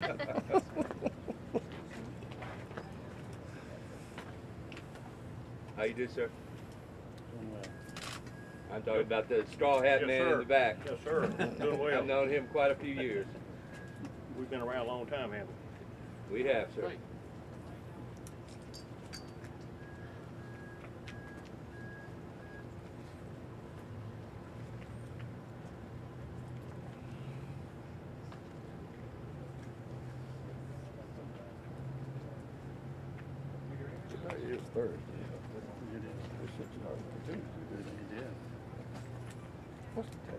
How you do, sir? I'm talking about the straw hat man in the back. Yes, sir. Doing well. I've known him quite a few years. We've been around a long time, haven't we? We have, sir. Right. Today is Thursday. What's the tag?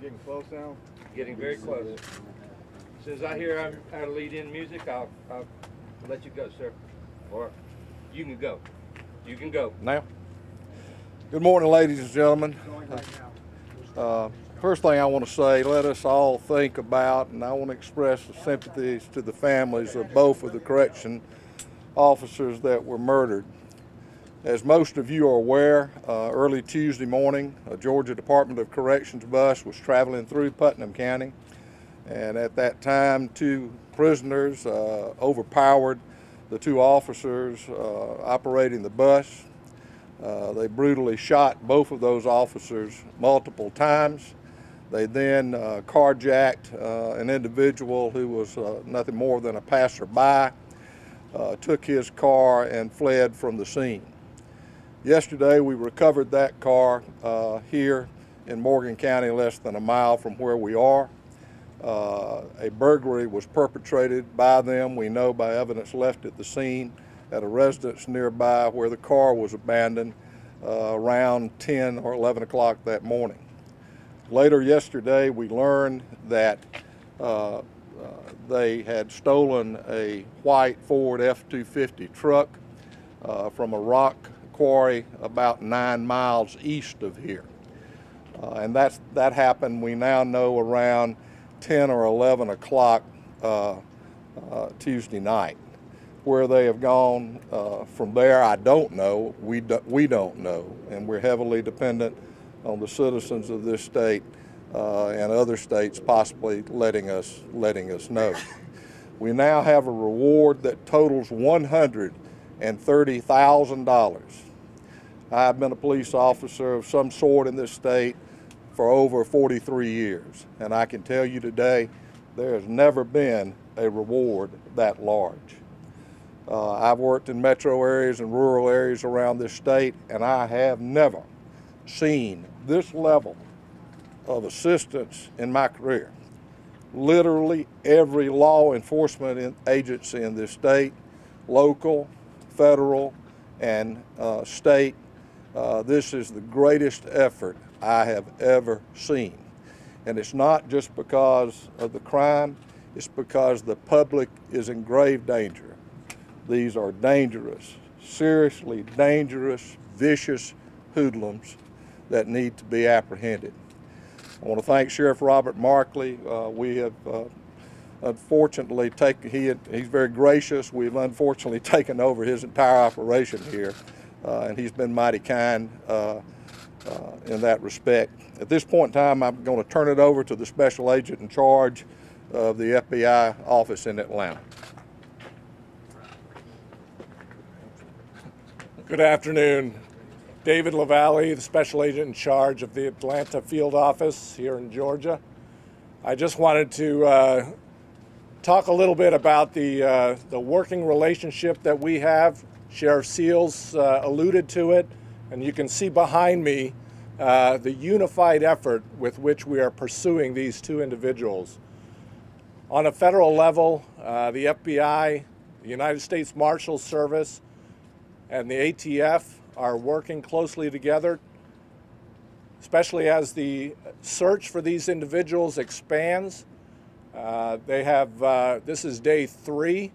Getting close now? Getting very close. As soon as I hear our lead-in music, I'll let you go, sir. Or you can go. You can go. Now? Good morning, ladies and gentlemen. First thing I want to say, let us all think about, and I want to express the sympathies to the families of both of the correction officers that were murdered. As most of you are aware, early Tuesday morning, a Georgia Department of Corrections bus was traveling through Putnam County, and at that time, two prisoners overpowered the two officers operating the bus. They brutally shot both of those officers multiple times. They then carjacked an individual who was nothing more than a passerby, took his car and fled from the scene. Yesterday we recovered that car here in Morgan County, less than a mile from where we are. A burglary was perpetrated by them, we know by evidence left at the scene, at a residence nearby where the car was abandoned around 10 or 11 o'clock that morning. Later yesterday we learned that they had stolen a white Ford F-250 truck from a rock quarry about 9 miles east of here. And that happened, we now know, around 10 or 11 o'clock Tuesday night. Where they have gone from there, I don't know. We don't know, and we're heavily dependent on the citizens of this state and other states possibly letting us know. We now have a reward that totals $130,000. I've been a police officer of some sort in this state for over 43 years, and I can tell you today there has never been a reward that large. I've worked in metro areas and rural areas around this state, and I have never seen this level of assistance in my career. Literally every law enforcement agency in this state, local, federal, and state, this is the greatest effort I have ever seen. And it's not just because of the crime, it's because the public is in grave danger. These are dangerous, seriously dangerous, vicious hoodlums that need to be apprehended. I want to thank Sheriff Robert Markley. We have unfortunately he's very gracious. We've unfortunately taken over his entire operation here, and he's been mighty kind in that respect. At this point in time, I'm going to turn it over to the special agent in charge of the FBI office in Atlanta. Good afternoon. David LaValle, the special agent in charge of the Atlanta field office here in Georgia. I just wanted to talk a little bit about the working relationship that we have. Sheriff Seals alluded to it, and you can see behind me the unified effort with which we are pursuing these two individuals. On a federal level, the FBI, the United States Marshals Service, and the ATF are working closely together, especially as the search for these individuals expands. This is day 3,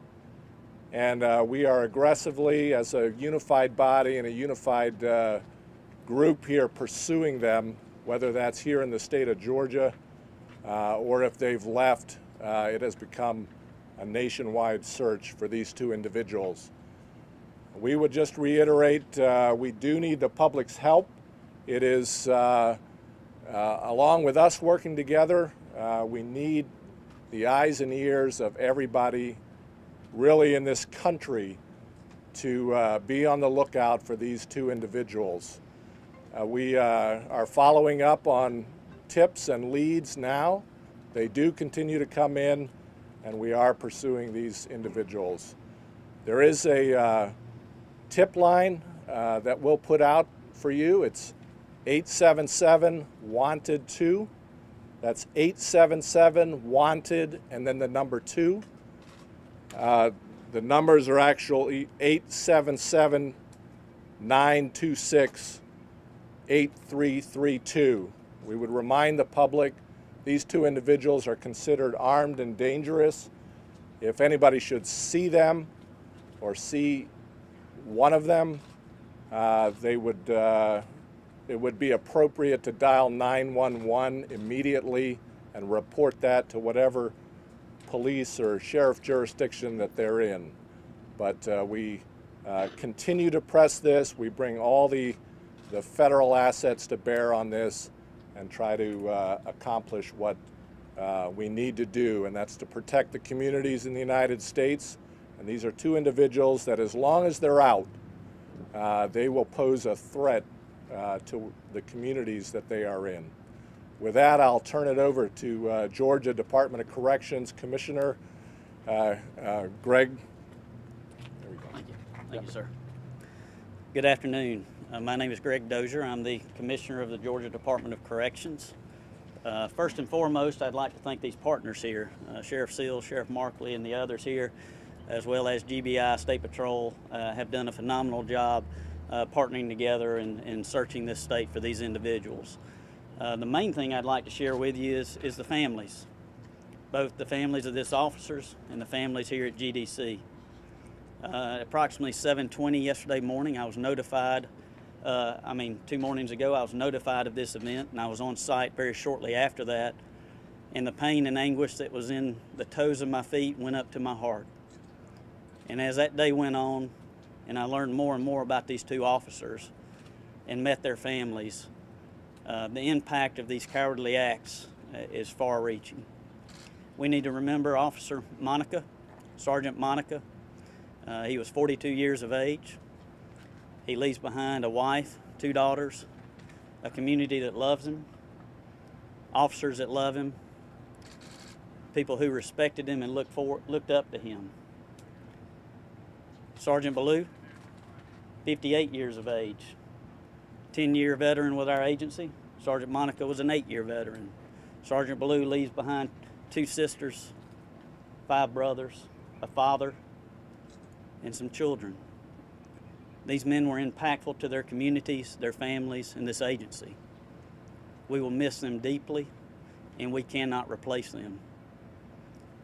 and we are aggressively, as a unified body and a unified group here, pursuing them, whether that's here in the state of Georgia or if they've left. It has become a nationwide search for these two individuals. We would just reiterate, we do need the public's help. It is, along with us working together, we need the eyes and ears of everybody really in this country to be on the lookout for these two individuals. We are following up on tips and leads now. They do continue to come in, and we are pursuing these individuals. There is a tip line that we'll put out for you. It's 877-WANTED-2. That's 877-WANTED and then the number 2. The numbers are actually 877-926-8332. We would remind the public these two individuals are considered armed and dangerous. If anybody should see them or see one of them, it would be appropriate to dial 911 immediately and report that to whatever police or sheriff jurisdiction that they're in. But we continue to press this. We bring all the federal assets to bear on this and try to accomplish what we need to do, and that's to protect the communities in the United States. And these are two individuals that, as long as they're out, they will pose a threat to the communities that they are in. With that, I'll turn it over to Georgia Department of Corrections Commissioner Greg. There we go. Thank you. Thank you, sir. Good afternoon. My name is Greg Dozier. I'm the Commissioner of the Georgia Department of Corrections. First and foremost, I'd like to thank these partners here, Sheriff Seals, Sheriff Markley, and the others here, as well as GBI, State Patrol, have done a phenomenal job partnering together and searching this state for these individuals. The main thing I'd like to share with you is the families, both the families of these officers and the families here at GDC. Approximately 7:20 yesterday morning, I was notified, 2 mornings ago, I was notified of this event, and I was on site very shortly after that, and the pain and anguish that was in the toes of my feet went up to my heart. And as that day went on, and I learned more and more about these two officers and met their families, the impact of these cowardly acts is far-reaching. We need to remember Officer Monica, Sergeant Monica. He was 42 years of age. He leaves behind a wife, 2 daughters, a community that loves him, officers that love him, people who respected him and looked up to him. Sergeant Ballou, 58 years of age, 10-year veteran with our agency. Sergeant Monica was an 8-year veteran. Sergeant Ballou leaves behind 2 sisters, 5 brothers, a father, and some children. These men were impactful to their communities, their families, and this agency. We will miss them deeply, and we cannot replace them.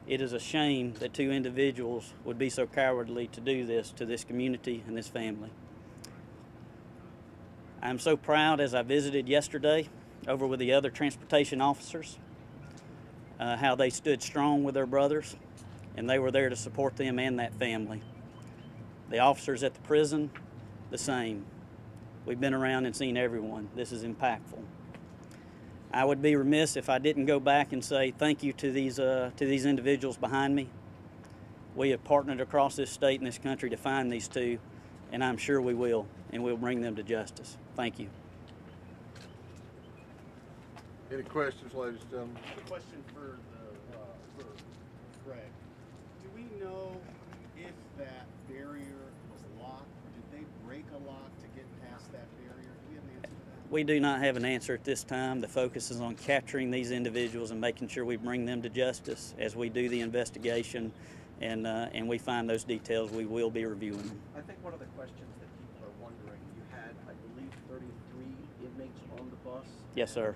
It is a shame that 2 individuals would be so cowardly to do this to this community and this family. I'm so proud, as I visited yesterday over with the other transportation officers, how they stood strong with their brothers, and they were there to support them and that family. The officers at the prison, the same. We've been around and seen everyone. This is impactful. I would be remiss if I didn't go back and say thank you to these individuals behind me. We have partnered across this state and this country to find these 2, and I'm sure we will, and we'll bring them to justice. Thank you. Any questions, ladies and gentlemen? A question for Greg. Do we know if that barrier was locked, or did they break a lock to get past that barrier? Do we have an answer to that? We do not have an answer at this time. The focus is on capturing these individuals and making sure we bring them to justice. As we do the investigation and we find those details, we will be reviewing them. I think one of the questions that people are wondering, you had, I believe, 33 inmates on the bus. Yes, sir.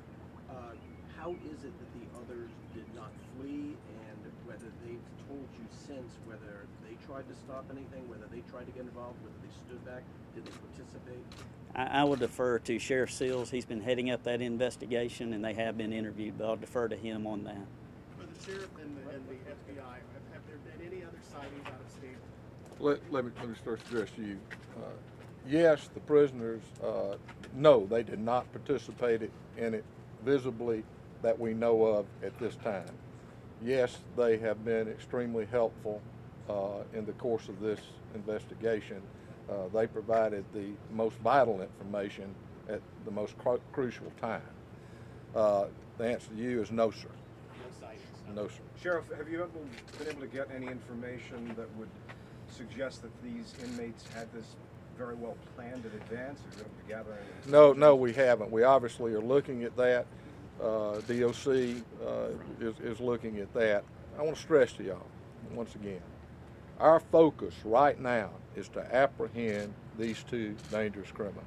How is it that the others did not flee, and whether they've told you since whether they tried to stop anything, whether they tried to get involved, whether they stood back, did they participate? I will defer to Sheriff Seals. He's been heading up that investigation, and they have been interviewed, but I'll defer to him on that. For the sheriff and the FBI, have there been any other sightings out of state? Let me first address you. Yes, the prisoners, no, they did not participate in it visibly that we know of at this time. Yes, they have been extremely helpful in the course of this investigation. They provided the most vital information at the most crucial time. The answer to you is no, sir. No sightings. No, sir. Sheriff, have you ever been able to get any information that would suggest that these inmates had this very well planned in advance? Or able to gather any No, we haven't. We obviously are looking at that. DOC is looking at that. I want to stress to y'all, once again, our focus right now is to apprehend these two dangerous criminals.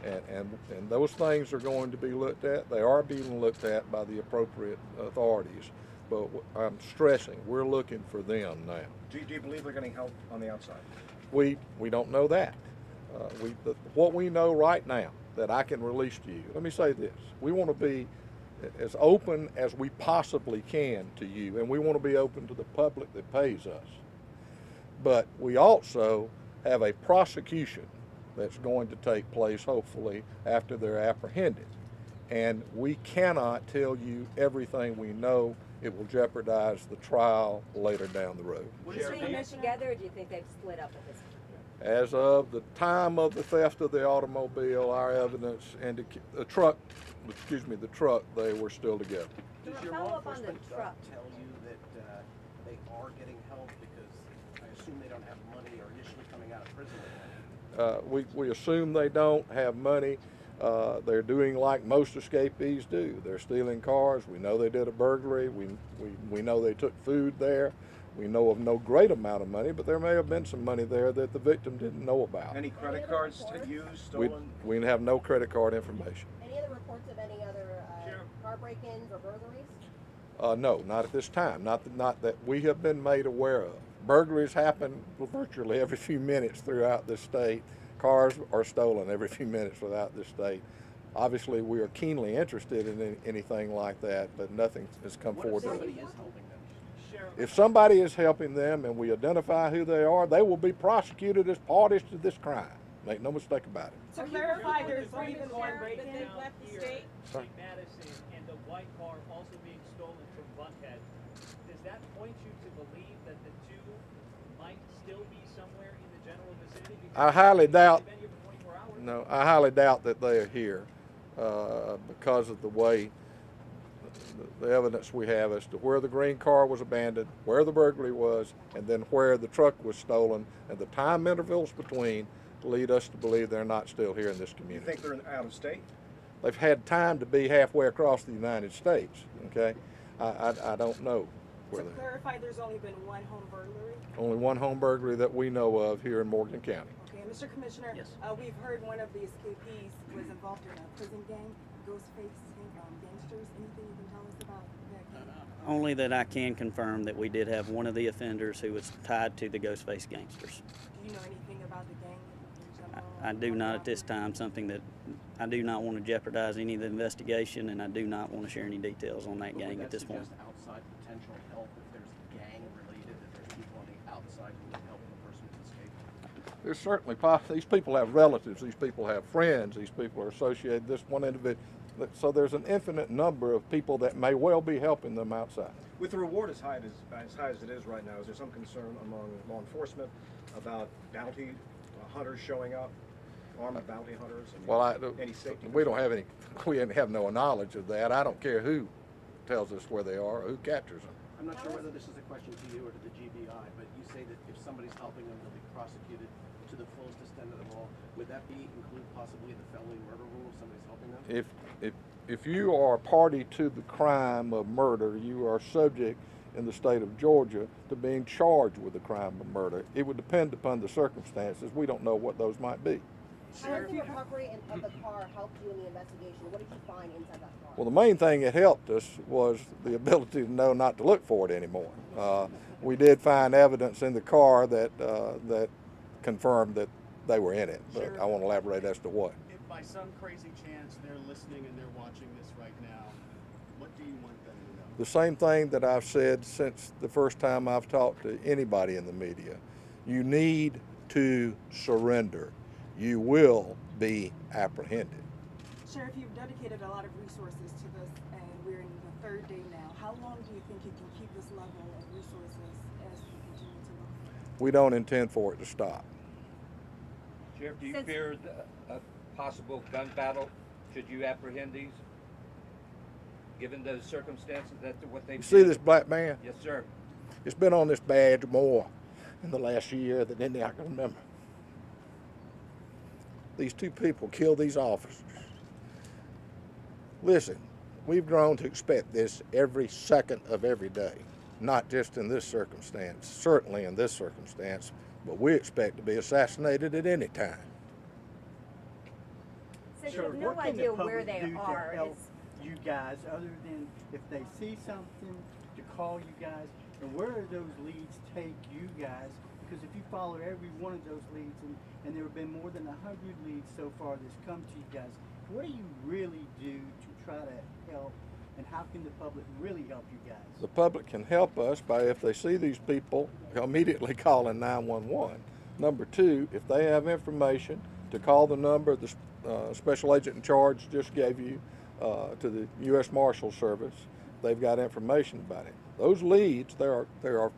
And those things are going to be looked at. They are being looked at by the appropriate authorities. But I'm stressing, we're looking for them now. Do you believe they're getting help on the outside? We don't know that. What we know right now that I can release to you, let me say this. We want to be as open as we possibly can to you, and we want to be open to the public that pays us. But we also have a prosecution that's going to take place, hopefully, after they're apprehended. And we cannot tell you everything we know. It will jeopardize the trial later down the road. Do you think they mesh together, or do you think they've split up at this point? As of the time of the theft of the automobile, our evidence indicates the truck, they were still together. Does your Follow law up on the enforcement truck. tell you that they are getting help because I assume they don't have money or initially coming out of prison? We assume they don't have money. They're doing like most escapees do. They're stealing cars. We know they did a burglary. We know they took food there. We know of no great amount of money, but there may have been some money there that the victim didn't know about. Any credit cards used, stolen? We have no credit card information. Any other reports of any other car break-ins or burglaries? No, not at this time. Not that we have been made aware of. Burglaries happen virtually every few minutes throughout this state. Cars are stolen every few minutes throughout this state. Obviously, we are keenly interested in anything like that, but nothing has come forward. Somebody is helping them. If somebody is helping them and we identify who they are, they will be prosecuted as parties to this crime. Make no mistake about it. To clarify, there's only been one break-in left the state? St. Madison and the white car also being stolen from Buckhead. Does that point you to believe that the two might still be somewhere in the general vicinity? I highly doubt. They've been here for 24 hours. No, I highly doubt that they are here because of the way the evidence we have as to where the green car was abandoned, where the burglary was, and then where the truck was stolen, and the time intervals between lead us to believe they're not still here in this You community. think they're out of state? They've had time to be halfway across the United States, okay? I don't know where To they are. clarify, there's only been one home burglary? Only one home burglary that we know of here in Morgan County. Okay, Mr. Commissioner, Yes. We've heard one of the escapees was involved in a prison gang, Ghostface gangsters. Anything you can tell us about that gang? Only that I can confirm that we did have one of the offenders who was tied to the Ghostface gangsters. Do you know anything about the gang in general? I do not at this time, something that I do not want to jeopardize any of the investigation, and I do not want to share any details on that But would gang that at this point. suggest outside potential help if there's gang related, that there's people on the outside who would help the person to escape? There's certainly, these people have relatives, these people have friends, these people are associated, this one individual. So there's an infinite number of people that may well be helping them outside. With the reward as high as it is right now, is there some concern among law enforcement about bounty hunters showing up, armed bounty hunters? Well, safety we don't have any, we have no knowledge of that. I don't care who tells us where they are or who captures them. I'm not sure whether this is a question to you or to the GBI, but you say that if somebody's helping them, they'll be prosecuted to the fullest extent of the law. Would that include possibly the felony murder rule if somebody's helping them? If you are a party to the crime of murder, you are subject in the state of Georgia to being charged with the crime of murder. It would depend upon the circumstances. We don't know what those might be. How has the recovery of the car helped you in the investigation? What did you find inside that car? Well, the main thing that helped us was the ability to know not to look for it anymore. We did find evidence in the car that confirmed that they were in it, but I won't elaborate as to what. If by some crazy chance they're listening and they're watching this right now, what do you want them to know? The same thing that I've said since the first time I've talked to anybody in the media. You need to surrender. You will be apprehended. Sheriff, you've dedicated a lot of resources to this, and we're in the third day now. How long do you think you can keep this level of resources as you continue to look? We don't intend for it to stop. Sheriff, do you fear a possible gun battle should you apprehend these? Given those circumstances, that what they've You see this black man? Yes, sir. It's been on this badge more in the last year than any I can remember. These two people killed these officers. Listen, we've grown to expect this every second of every day, not just in this circumstance, certainly in this circumstance, but we expect to be assassinated at any time. So you have no idea where they are. Help you guys, other than if they see something, to call you guys, and where do those leads take you guys? Because if you follow every one of those leads, and there have been more than 100 leads so far that's come to you guys, what do you really do to try to help, and how can the public really help you guys? The public can help us by, if they see these people, immediately calling 911. Number two, if they have information, to call the number the special agent in charge just gave you to the U.S. Marshal Service. They've got information about it. Those leads, there are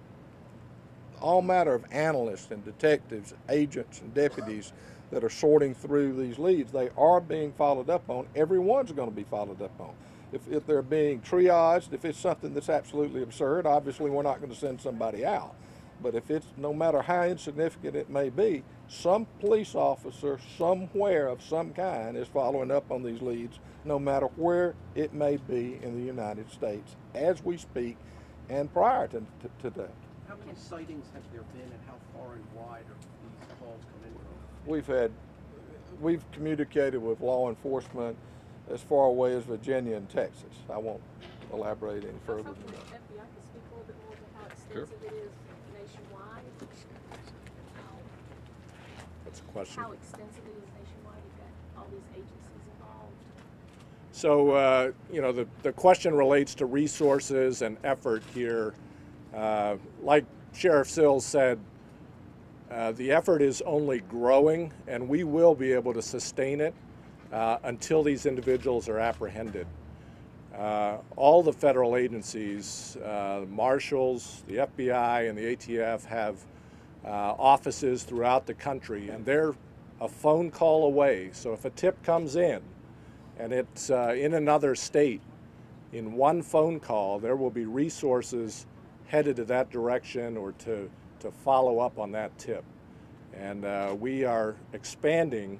all matter of analysts and detectives, agents and deputies that are sorting through these leads. They are being followed up on. Everyone's going to be followed up on. If they're being triaged, if it's something that's absolutely absurd, obviously we're not going to send somebody out. But if it's, no matter how insignificant it may be, some police officer somewhere of some kind is following up on these leads, no matter where it may be in the United States, as we speak, and prior to today. How many sightings have there been, and how far and wide are these calls come in from? We've communicated with law enforcement as far away as Virginia and Texas. I won't elaborate any further than that. The FBI can speak a little bit more to how extensive it is nationwide. What's the question? How extensive it is nationwide. You've got all these agencies involved. So, you know, the question relates to resources and effort here. Like Sheriff Sills said, the effort is only growing, and we will be able to sustain it until these individuals are apprehended. All the federal agencies, the marshals, the FBI, and the ATF have offices throughout the country, and they're a phone call away. So if a tip comes in and it's in another state, in one phone call, there will be resources headed to that direction or to follow up on that tip. And we are expanding,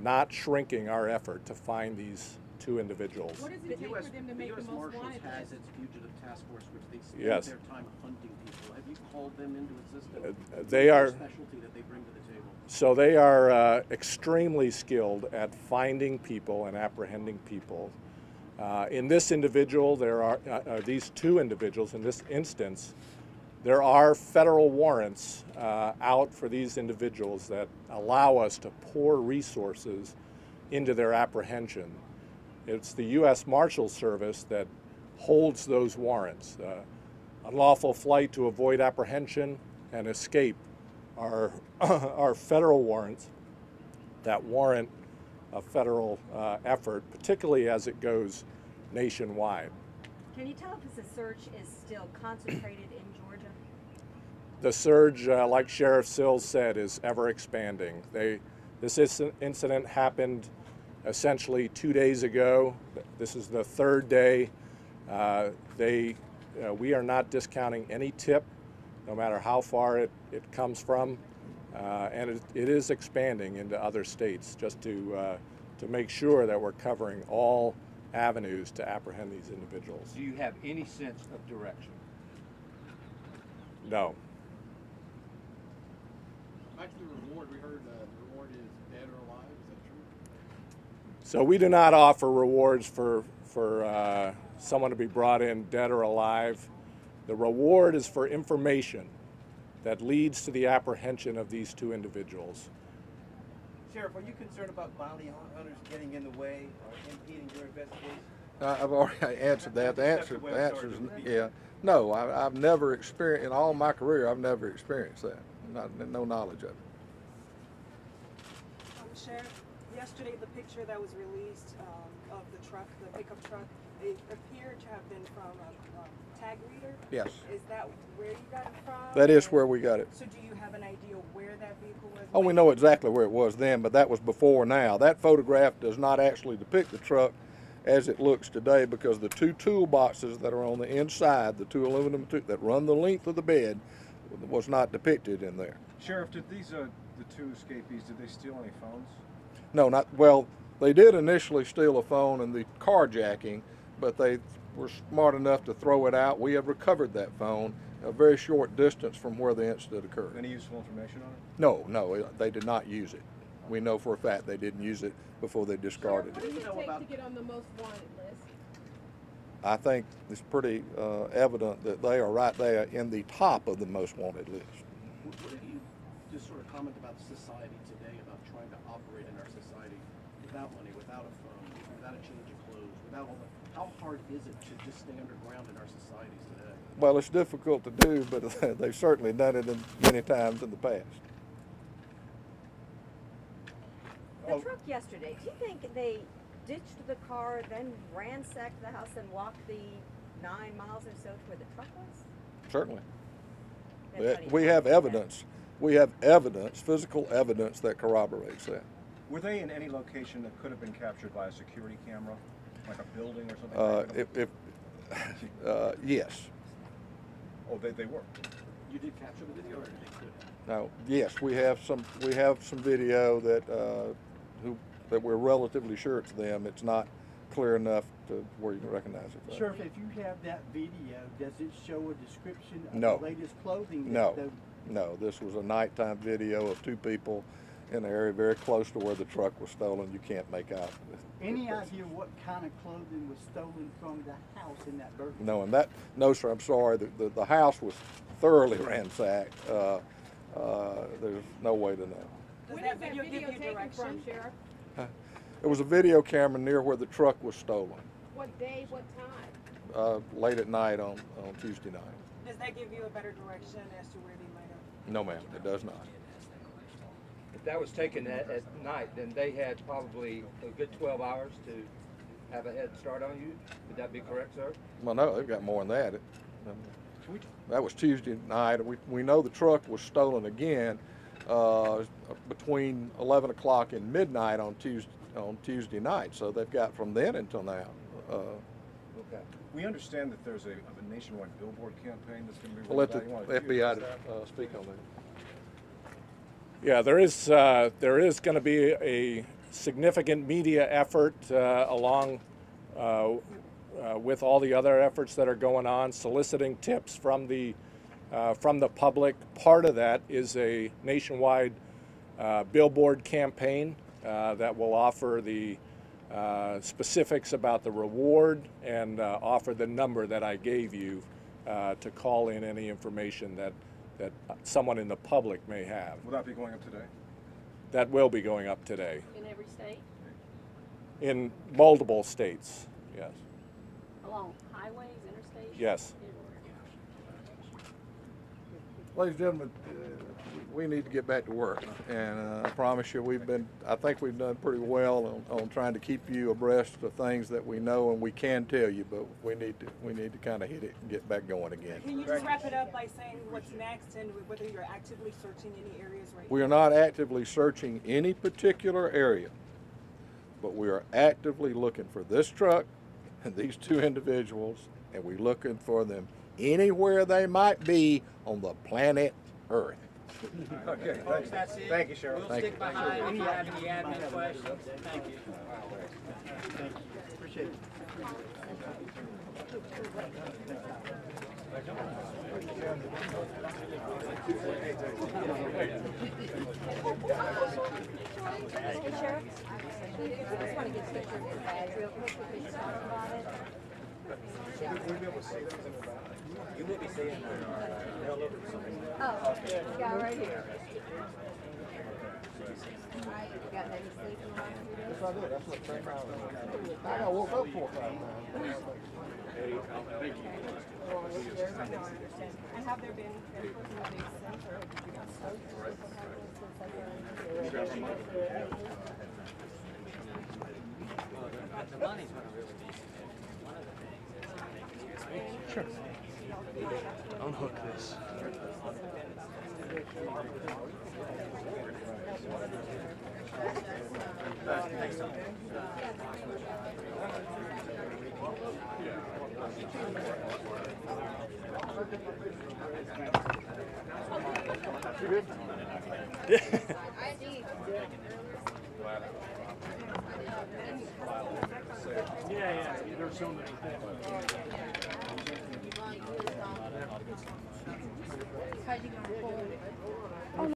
not shrinking our effort to find these two individuals. What does it take for them to make the most Marshals wanted has list? its fugitive task force, which they spend Yes. their time hunting people. Have you called them into existence? They are- What's their specialty that they bring to the table? So they are extremely skilled at finding people and apprehending people. In this individual, there are these two individuals. In this instance, there are federal warrants out for these individuals that allow us to pour resources into their apprehension. It's the U.S. Marshal Service that holds those warrants. Unlawful flight to avoid apprehension and escape are federal warrants that warrant a federal effort, particularly as it goes nationwide. Can you tell if the search is still concentrated in Georgia? The surge, like Sheriff Sills said, is ever expanding. This incident happened essentially 2 days ago. This is the third day. We are not discounting any tip, no matter how far it comes from, and it is expanding into other states just to make sure that we're covering all avenues to apprehend these individuals. Do you have any sense of direction? No. Back to the reward, we heard the reward is dead or alive. Is that true? So we do not offer rewards for someone to be brought in dead or alive. The reward is for information that leads to the apprehension of these two individuals. Sheriff, are you concerned about bounty hunters getting in the way or impeding your investigation? I've already answered that. The answer is yeah. No, I've never experienced, in all my career, I've never experienced that. No knowledge of it. Sheriff, yesterday the picture that was released of the truck, the pickup truck, it appeared to have been from a tag reader. Yes. Is that where you got it from? That is where we got it. So do you have an idea where that vehicle was? Oh, we know exactly where it was then, but that was before now. That photograph does not actually depict the truck as it looks today because the two toolboxes that are on the inside, the two aluminum that run the length of the bed, was not depicted in there. Sheriff, did these the two escapees, did they steal any phones? No, not well. They did initially steal a phone in the carjacking, but they were smart enough to throw it out. We have recovered that phone a very short distance from where the incident occurred. Any useful information on it? No, they did not use it. We know for a fact they didn't use it before they discarded What it. does it take to get on the most wanted list? I think it's pretty evident that they are right there in the top of the most wanted list. What do you just sort of comment about society today, about trying to operate in our society without money, without a phone, without a change of clothes, without all the, how hard is it to just stay underground in our societies today? Well, it's difficult to do, but they've certainly done it many times in the past. The truck yesterday, do you think they ditched the car, then ransacked the house and walked the 9 miles or so to where the truck was? Certainly. That's how do you We have calculate evidence. We have evidence, physical evidence that corroborates that. Were they in any location that could have been captured by a security camera, like a building or something? Yes. Oh, they were. You did capture the video, or did they could? No. Yes, we have some video that that we're relatively sure it's them. It's not clear enough to where you can recognize it. Sheriff, if you have that video, does it show a description of No. the latest clothing? No. This was a nighttime video of two people in an area very close to where the truck was stolen. You can't make out. Any idea what kind of clothing was stolen from the house in that burglary? No, and no, sir. I'm sorry. The house was thoroughly ransacked. There's no way to know. Does When that is that video video give you taken direction? from, Sheriff? It was a video camera near where the truck was stolen, What day, what time? late at night on Tuesday night. Does that give you a better direction as to where they might have? No, ma'am, it does not. If that was taken at night, then they had probably a good 12 hours to have a head start on you. Would that be correct, sir? Well, no, they've got more than that. That was Tuesday night. We know the truck was stolen again between 11 o'clock and midnight on Tuesday night. So they've got from then until now. Okay. We understand that there's a nationwide billboard campaign that's going to be We'll let rolled the out. FBI speak on that. Yeah, there is going to be a significant media effort along with all the other efforts that are going on, soliciting tips from the public. Part of that is a nationwide billboard campaign that will offer the specifics about the reward and offer the number that I gave you to call in any information that someone in the public may have. Will that be going up today? That will be going up today. In every state? In multiple states, yes. Along highways, interstates? Yes. Ladies and gentlemen, we need to get back to work, and I promise you I think we've done pretty well on trying to keep you abreast of things that we know and we can tell you, but we need to kind of hit it and get back going again. Can you just wrap it up by saying what's next and whether you're actively searching any areas right now? We are not actively searching any particular area, but we are actively looking for this truck and these two individuals, and we're looking for them anywhere they might be on the planet Earth. Okay, Folks, that's it. Thank you, Sheriff. We'll Thank stick you. behind if you have any admin questions. Thank you. Thank you. Appreciate it. Mr. Sheriff, I just want to get pictures of the badge real quick. We can talk about it. You will be seeing Oh, yeah, right here. You got any sleep in the last few days? Yes, I did. That's what came out. I got woke up 4 times. And have there been personal since, or have you got the money's going to really be Sure. Unhook this. You good? Yeah, there's so many things.